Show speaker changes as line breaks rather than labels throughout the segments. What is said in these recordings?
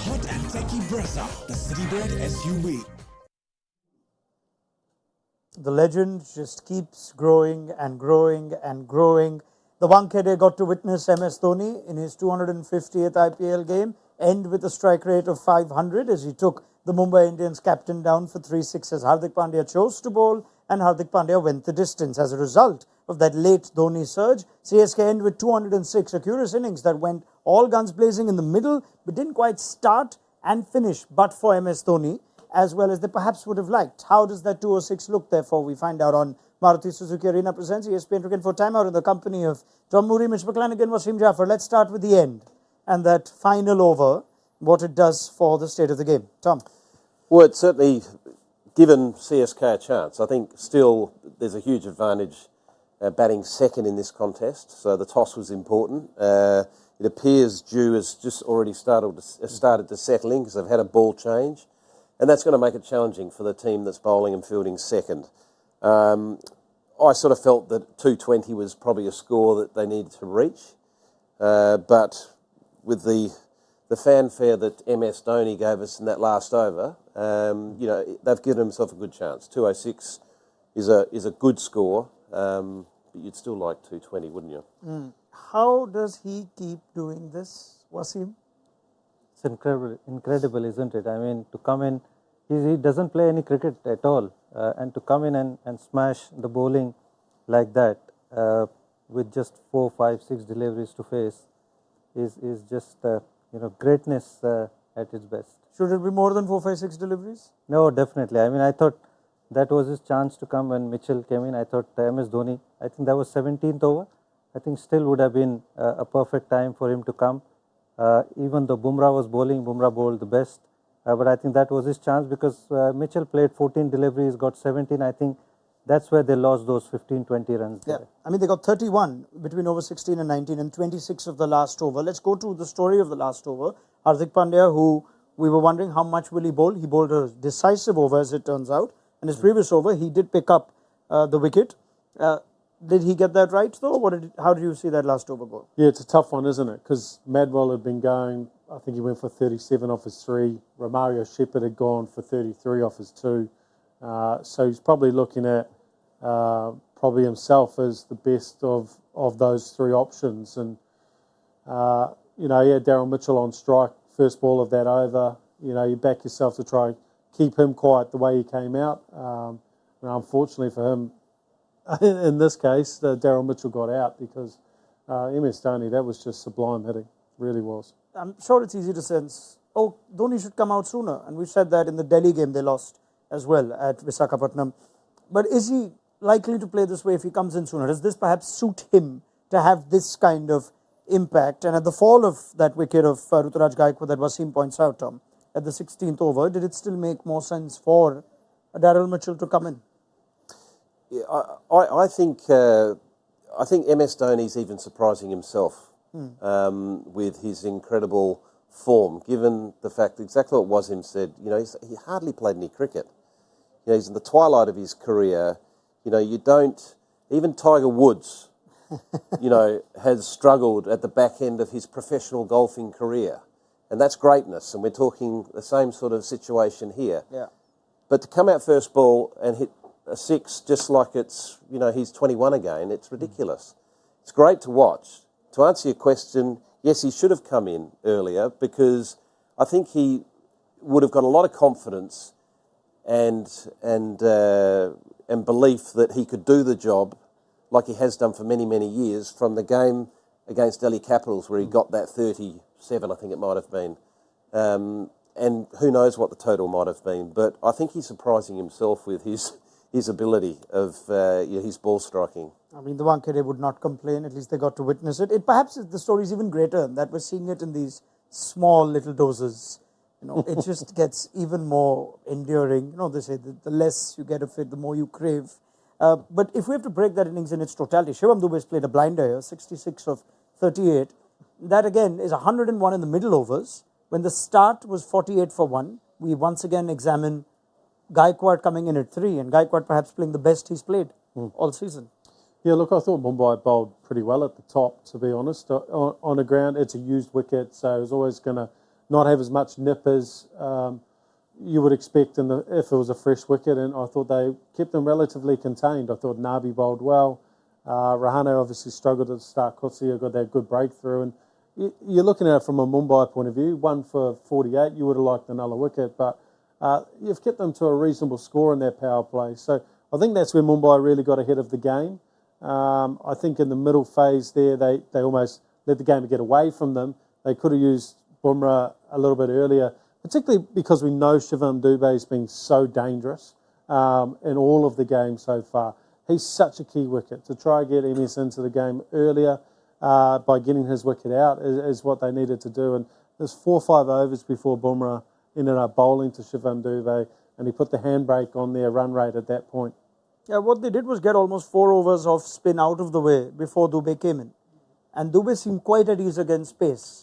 hot and techy Brezza, the Citybird SUV.
The legend just keeps growing and growing and growing. The Wankhede got to witness MS Dhoni in his 250th IPL game end with a strike rate of 500 as he took the Mumbai Indians captain down for 3 sixes. Hardik Pandya chose to bowl and Hardik Pandya went the distance. As a result of that late Dhoni surge, CSK ended with 206, a curious innings that went all guns blazing in the middle but didn't quite start and finish but for MS Dhoni as well as they perhaps would have liked. How does that 206 look, therefore? We find out on Maruti Suzuki Arena presents ESPN Cricket for Timeout in the company of Tom Moody, Mitchell McClenaghan, Wasim, Jaffer. Let's start with the end and that final over, what it does for the state of the game. Tom?
Well, it's certainly given CSK a chance. I think still there's a huge advantage batting second in this contest, so the toss was important. It appears Dew has just already started to settle in because they've had a ball change, and that's going to make it challenging for the team that's bowling and fielding second. I sort of felt that 220 was probably a score that they needed to reach, but with the fanfare that MS Dhoni gave us in that last over, they've given themselves a good chance. 206 is a good score, but you'd still like 220, wouldn't you?
How does he keep doing this, Wasim?
It's incredible, isn't it? I mean, to come in, he doesn't play any cricket at all, and to come in and smash the bowling like that with just 4, 5, 6 deliveries to face is just greatness at its best.
Should it be more than 4, 5, 6 deliveries?
No, definitely. I mean, I thought that was his chance to come when Mitchell came in. I thought MS Dhoni, I think that was 17th over. I think still would have been a perfect time for him to come. Even though Bumrah was bowling, Bumrah bowled the best. But I think that was his chance because Mitchell played 14 deliveries, got 17. I think that's where they lost those 15, 20 runs there.
Yeah, I mean, they got 31 between over 16 and 19 and 26 of the last over. Let's go to the story of the last over. Hardik Pandya, who we were wondering how much will he bowl. He bowled a decisive over, as it turns out. And his previous over, he did pick up the wicket. Did he get that right, though? How did you see that last over go?
Yeah, it's a tough one, isn't it? Because Madwell had been going, I think he went for 37 off his 3. Romario Shepherd had gone for 33 off his 2. So he's probably looking at probably himself as the best of those 3 options. And, he had Daryl Mitchell on strike, first ball of that over. You back yourself to try and keep him quiet the way he came out. Unfortunately for him, in this case, Daryl Mitchell got out because MS Dhoni, that was just sublime hitting, really was.
I'm sure it's easy to sense, Dhoni should come out sooner. And we said that in the Delhi game they lost as well at Visakhapatnam. But is he likely to play this way if he comes in sooner? Does this perhaps suit him to have this kind of impact? And at the fall of that wicket of Ruturaj Gaikwad that Wasim points out, Tom, at the 16th over, did it still make more sense for Daryl Mitchell to come in?
Yeah, I think MS Dhoni's even surprising himself with his incredible form, given the fact exactly what Wasim said. He hardly played any cricket. He's in the twilight of his career. You don't, even Tiger Woods, has struggled at the back end of his professional golfing career. And that's greatness. And we're talking the same sort of situation here.
Yeah.
But to come out first ball and hit a 6 just like it's, he's 21 again, it's ridiculous. It's great to watch. To answer your question, yes, he should have come in earlier because I think he would have got a lot of confidence and belief that he could do the job like he has done for many, many years from the game against Delhi Capitals where he got that 37, I think it might have been. And who knows what the total might have been. But I think he's surprising himself with his ability of his ball striking.
I mean, the Wankhede would not complain. At least they got to witness it. Perhaps the story is even greater that we're seeing it in these small little doses. It just gets even more enduring. They say that the less you get of it, the more you crave. But if we have to break that innings in its totality, Shivam Dube has played a blinder here, 66 of 38. That again is 101 in the middle overs. When the start was 48 for 1, we once again examine Gaikwad coming in at 3, and Gaikwad perhaps playing the best he's played all season.
Yeah, look, I thought Mumbai bowled pretty well at the top, to be honest. On a ground, it's a used wicket, so it was always going to not have as much nip as you would expect if it was a fresh wicket, and I thought they kept them relatively contained. I thought Nabi bowled well. Rahane obviously struggled at the start. Kotsia got that good breakthrough, and you're looking at it from a Mumbai point of view. 1 for 48, you would have liked another wicket, but you've kept them to a reasonable score in their power play. So I think that's where Mumbai really got ahead of the game. I think in the middle phase there, they almost let the game get away from them. They could have used Bumrah a little bit earlier, particularly because we know Shivam Dube has been so dangerous in all of the games so far. He's such a key wicket. To try and get MS into the game earlier by getting his wicket out is what they needed to do. And there's 4 or 5 overs before Bumrah ended up bowling to Shivam Dube, and he put the handbrake on their run rate at that point.
Yeah, what they did was get almost 4 overs of spin out of the way before Dube came in. And Dube seemed quite at ease against pace.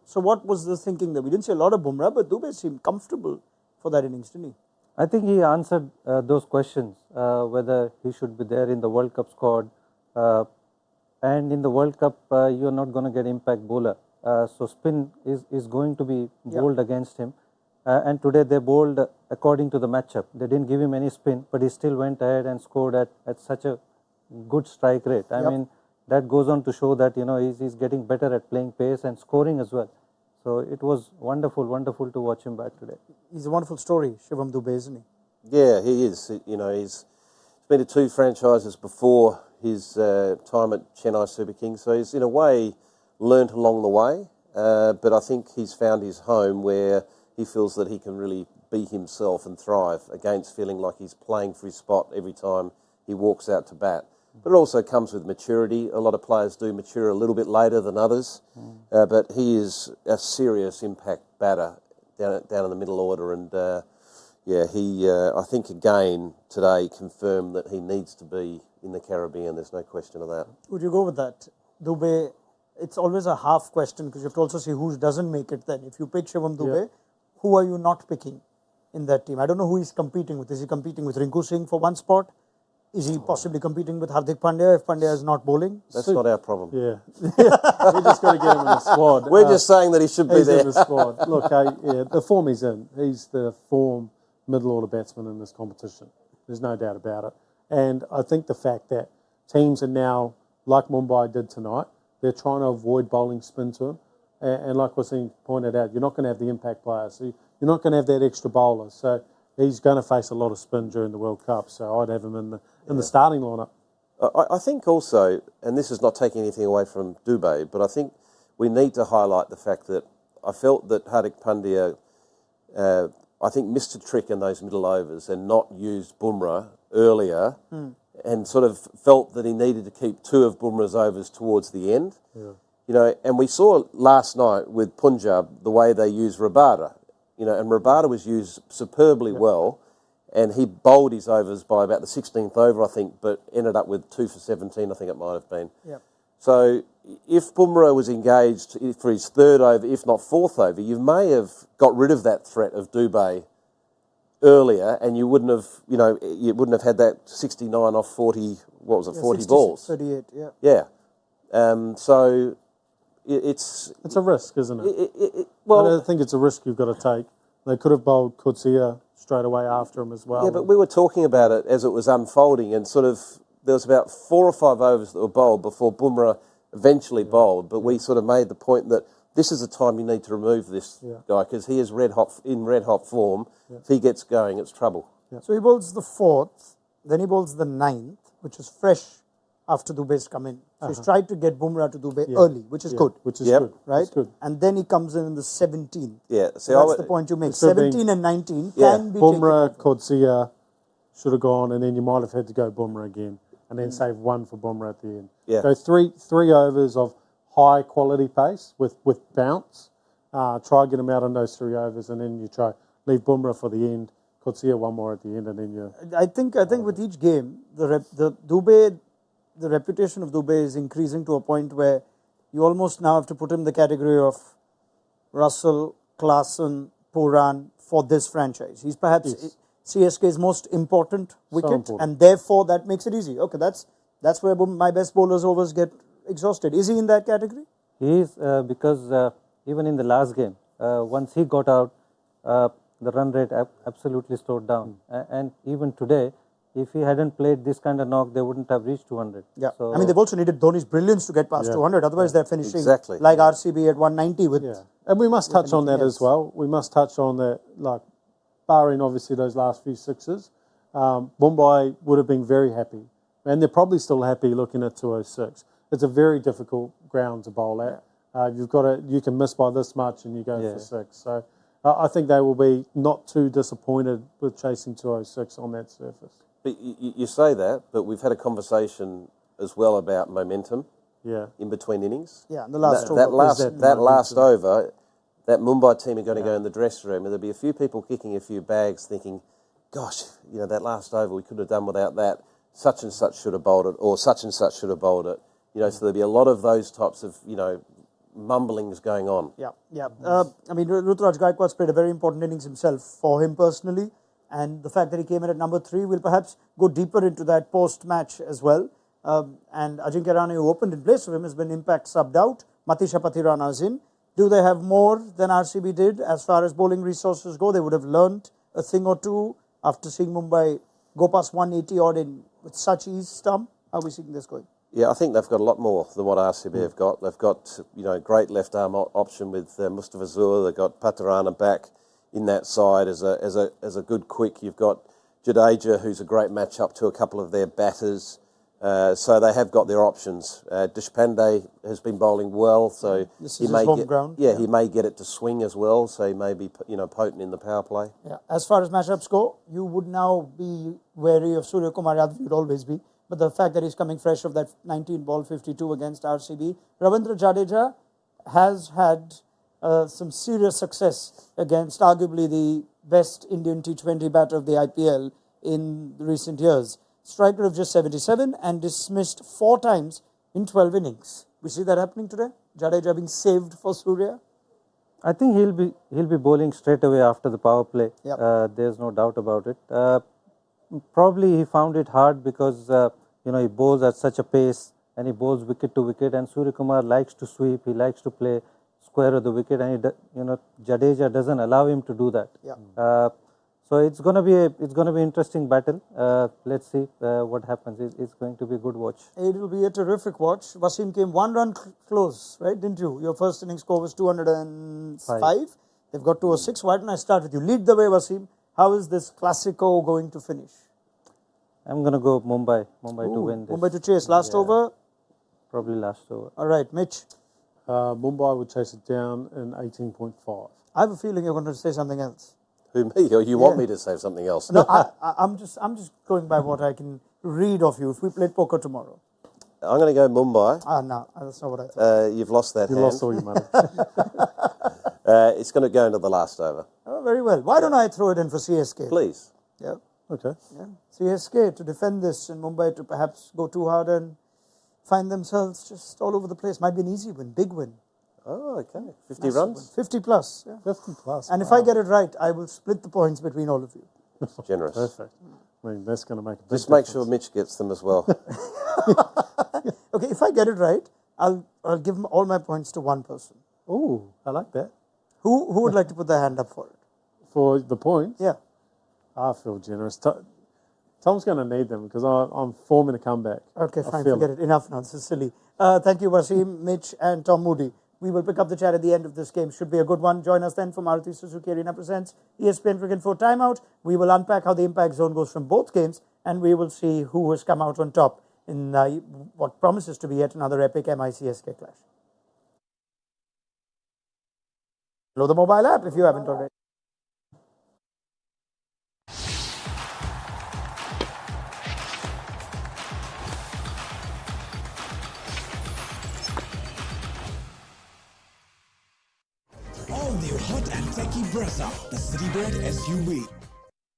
So what was the thinking there? We didn't see a lot of Bumrah, but Dube seemed comfortable for that innings, didn't he?
I think he answered those questions, whether he should be there in the World Cup squad. And in the World Cup, you're not going to get impact bowler. So spin is going to be bowled against him. And today they bowled according to the matchup. They didn't give him any spin, but he still went ahead and scored at such a good strike rate. I mean, that goes on to show that, he's getting better at playing pace and scoring as well. So it was wonderful to watch him back today.
He's a wonderful story, Shivam Dube, isn't he?
Yeah, he is. He's been to 2 franchises before his time at Chennai Super Kings, so he's in a way learnt along the way. But I think he's found his home where he feels that he can really be himself and thrive against feeling like he's playing for his spot every time he walks out to bat. But it also comes with maturity. A lot of players do mature a little bit later than others, but he is a serious impact batter down in the middle order. And he I think again today confirmed that he needs to be in the Caribbean. There's no question of that.
Would you go with that? Dube, it's always a half question because you have to also see who doesn't make it then. If you pick Shivam Dube, who are you not picking in that team? I don't know who he's competing with. Is he competing with Rinku Singh for one spot? Is he possibly competing with Hardik Pandya if Pandya is not bowling?
That's not our problem.
Yeah. We just got to get him in the squad.
We're just saying that he should be there.
In the squad. Look, the form he's in. He's the form middle order batsman in this competition. There's no doubt about it. And I think the fact that teams are now, like Mumbai did tonight, they're trying to avoid bowling spin to him. And like Wasim pointed out, you're not going to have the impact players. So you're not going to have that extra bowler. So he's going to face a lot of spin during the World Cup. So I'd have him in the starting lineup.
I think also, and this is not taking anything away from Dube, but I think we need to highlight the fact that I felt that Hardik Pandya, I think, missed a trick in those middle overs and not used Bumrah earlier and sort of felt that he needed to keep 2 of Bumrah's overs towards the end. Yeah. And we saw last night with Punjab the way they used Rabada, and Rabada was used superbly well. And he bowled his overs by about the 16th over, I think, but ended up with 2 for 17, I think it might have been. Yep. So if Bumrah was engaged for his 3rd over, if not 4th over, you may have got rid of that threat of Dube earlier, and you wouldn't have, had that 69 off 40. What was it? 40 balls.
38. Yeah.
Yeah. So it's
a risk, isn't it?
Well,
I don't think it's a risk you've got to take. They could have bowled Kotsia straight away after him as well.
Yeah, but we were talking about it as it was unfolding, and sort of there was about 4 or 5 overs that were bowled before Bumrah eventually bowled. But we sort of made the point that this is the time you need to remove this guy because he is red hot form. If he gets going, it's trouble.
So he bowls the 4th, then he bowls the 9th, which is fresh after Dube's come in. So he's tried to get Bumrah to Dube early, which is good.
Which is good.
Right?
It's good.
And then he comes in the 17th.
Yeah.
So that's the point you make. 17 and 19 can be
Bumrah, Kotsia should have gone, and then you might have had to go Bumrah again, and then save 1 for Bumrah at the end.
Yeah.
So three overs of high quality pace with bounce. Try get him out on those 3 overs, and then you try leave Bumrah for the end. Kotsia 1 more at the end, and then you.
I think with each game, the reputation of Dube is increasing to a point where you almost now have to put him in the category of Russell, Klaasen, Puran for this franchise. He's perhaps CSK's most important wicket, and therefore that makes it easy. Okay, that's where my best bowlers' overs get exhausted. Is he in that category?
He is because even in the last game, once he got out, the run rate absolutely slowed down. And even today, if he hadn't played this kind of knock, they wouldn't have reached 200.
Yeah,
So,
I mean, they've also needed Dhoni's brilliance to get past 200. Otherwise, they're finishing
Exactly.
like RCB at 190 with.
Yeah, and we must touch on that
anything
as well. We must touch on that, like, barring obviously those last few sixes, Mumbai would have been very happy. And they're probably still happy looking at 206. It's a very difficult ground to bowl at. You can miss by this much and you go for six. So I think they will be not too disappointed with chasing 206 on that surface.
But you say that, but we've had a conversation as well about momentum in between innings.
Yeah, the last over.
That last over, that Mumbai team are going to go in the dressing room and there'll be a few people kicking a few bags thinking, gosh, that last over we could have done without that. Such and such should have bowled it, or such and such should have bowled it. So there'll be a lot of those types of, mumblings going on.
Yeah. I mean, Ruturaj Gaikwad's played a very important innings himself for him personally. And the fact that he came in at number 3 will perhaps go deeper into that post-match as well. And Ajinkya Rahane, who opened in place of him, has been impact subbed out. Matisha Pathirana is in. Do they have more than RCB did as far as bowling resources go? They would have learnt a thing or two after seeing Mumbai go past 180 odd with such ease. Stump, how are we seeing this going?
Yeah, I think they've got a lot more than what RCB have got. They've got, great left arm option with Mustafa Zur. They've got Pathirana back in that side as a good quick. You've got Jadeja, who's a great matchup to a couple of their batters. So they have got their options. Deshpande has been bowling well, so
he may home ground.
Yeah, he may get it to swing as well. So he may be potent in the power play.
Yeah. As far as matchups go, you would now be wary of Surya Kumar Yadav. You'd always be, but the fact that he's coming fresh of that 19-ball 52 against RCB, Ravindra Jadeja has had some serious success against arguably the best Indian T20 batter of the IPL in recent years. Striker of just 77 and dismissed 4 times in 12 innings. We see that happening today? Jadeja being saved for Surya?
I think he'll be bowling straight away after the power play.
Yep.
There's no doubt about it. Probably he found it hard because he bowls at such a pace and he bowls wicket to wicket, and Surya Kumar likes to sweep. He likes to play square of the wicket, and Jadeja doesn't allow him to do that.
Yeah.
So it's going to be interesting battle. Let's see what happens. It's going to be a good watch.
It will be a terrific watch. Wasim came 1 run close, right? Didn't you? Your first inning score was 205. They've got 206. Why don't I start with you? Lead the way, Wasim. How is this Classico going to finish?
I'm going to go Mumbai to win this.
Mumbai to chase. Last over?
Probably last over.
All right, Mitch.
Mumbai would chase it down in 18.5.
I have a feeling you're going to say something else.
Who, me? Or you want me to say something else?
No, I'm just going by what I can read of you. If we played poker tomorrow.
I'm going to go Mumbai.
No, that's not what I thought.
You've lost that
You
hand.
lost all your money.
It's going to go into the last over.
Oh, very well. Why don't I throw it in for CSK?
Please.
Yeah.
Okay.
Yeah. CSK to defend this and Mumbai to perhaps go too hard and find themselves just all over the place. Might be an easy win, big win.
Oh, okay. 50 runs?
50 plus. Yeah.
50 plus.
And if I get it right, I will split the points between all of you.
Generous.
Perfect. I mean, that's going to make a big
Just make
difference.
sure Mitch gets them as well.
Okay, if I get it right, I'll give all my points to one person.
Ooh, I like that.
Who would like to put their hand up for it?
For the points?
Yeah.
I feel generous. Tom's going to need them because I'm forming a comeback.
Okay,
I
fine,
feel
forget it. Enough now, this is silly. Thank you, Wasim, Mitch and Tom Moody. We will pick up the chat at the end of this game. Should be a good one. Join us then for Maruti Suzuki Arena presents ESPN Cricket 4 Timeout. We will unpack how the impact zone goes from both games and we will see who has come out on top in what promises to be yet another epic MI-CSK clash. Download the mobile app if you haven't already.
All new hot and techy Brezza, the Citybird SUV.